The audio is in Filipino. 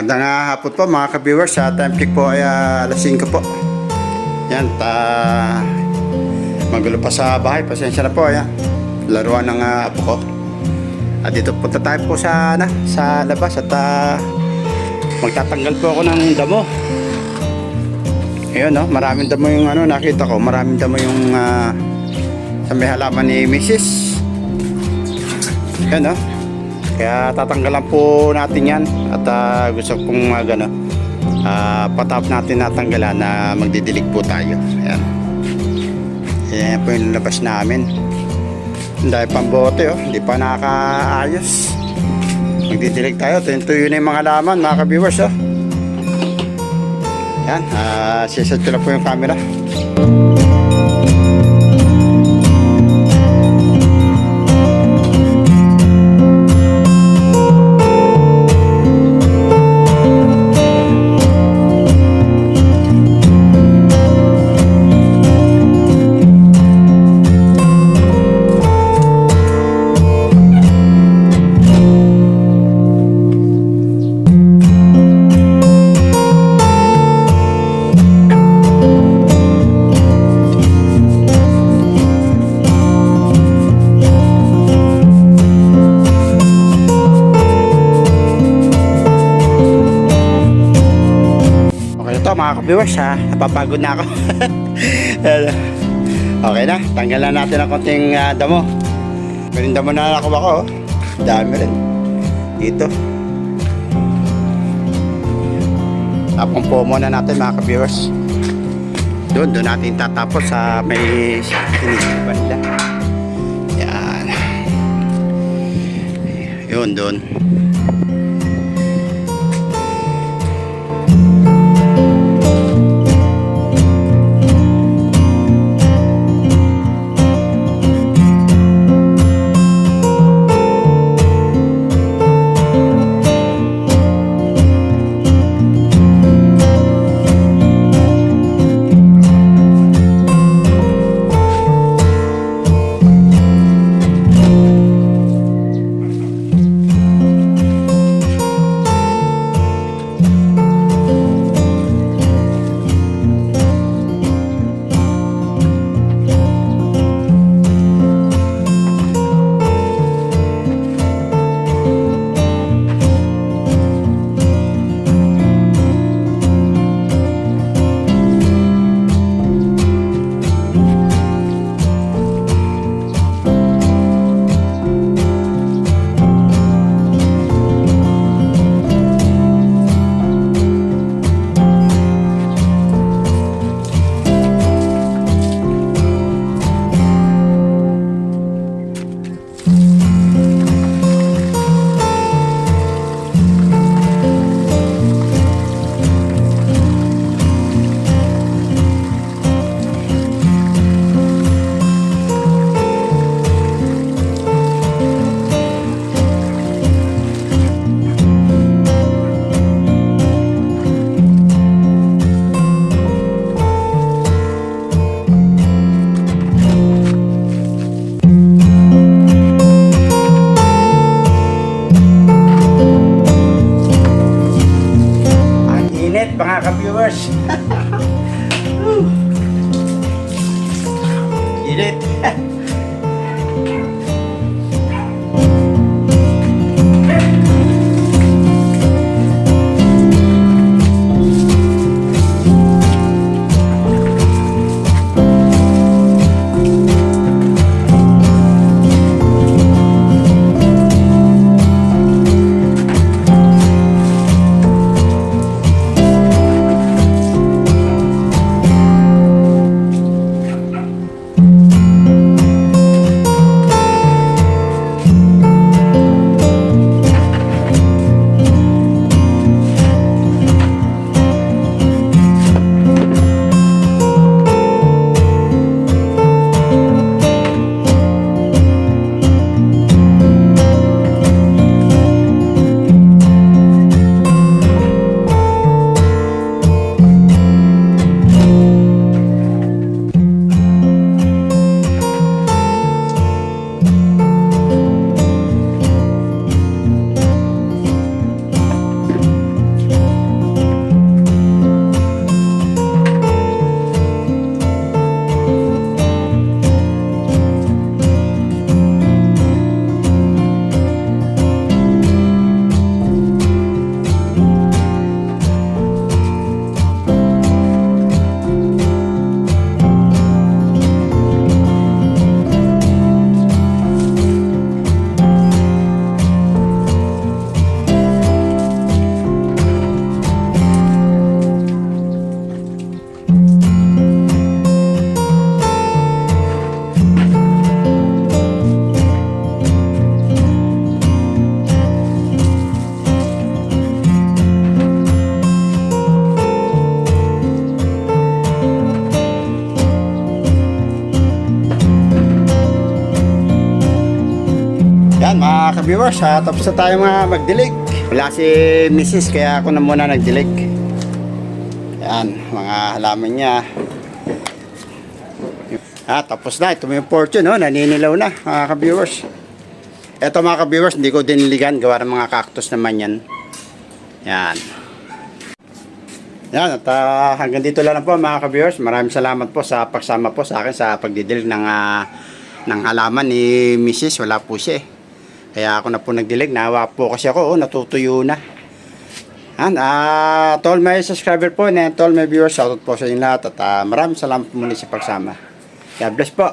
Magandang hapon po mga ka-viewers. Sa time check po ay alas 5 po. Yan, magulo pa sa bahay. Pasensya na po. Yan, laruan ng apo ko. At dito punta tayo po sa labas at magtatanggal po ako ng damo. Ayun, no, maraming damo yung nakita ko. Maraming damo yung sa may halaman ni Mrs. Ayun, no. Kaya tatanggalan po natin yan at gusto kong patap natin natanggalan na magdidilig po tayo. Ayan. Ayan po yung labas namin. Dahil pang bote, hindi pa nakakaayos. Magdidilig tayo. Tuyo na yung mga laman, mga ka-viewers. Ayan, siset ko lang po yung camera. Mga ka-viewers, napapagod na ako. Okay na, tanggalan natin ang konting damo. Meron damo na nakuha ko, dami rin dito. Tapong po muna natin mga ka-viewers. Doon natin tatapos sa may tinitipan nila. Yan, yun doon. Mga ka-viewers. Init. mga ka-viewers, tapos na tayo mga magdilig. Wala si Mrs. kaya ako na muna nagdilig. Yan, mga halaman niya. Tapos na, ito yung fortune, no? Naninilaw na mga ka-viewers. Ito mga ka-viewers, hindi ko diniligan, gawa ng mga cactus naman yan. Yan. Yan, at hanggang dito lang po mga ka-viewers. Maraming salamat po sa pagsama po sa akin sa pagdidilig ng halaman ni Mrs. Wala po siya eh. Kaya ako na po nagdilig. Nawa po kasi ako, natutuyo na. Yan, to all my subscriber po and to all my viewers, shoutout po sa inyo lahat. At maraming salamat po muli sa pagsama. God bless po.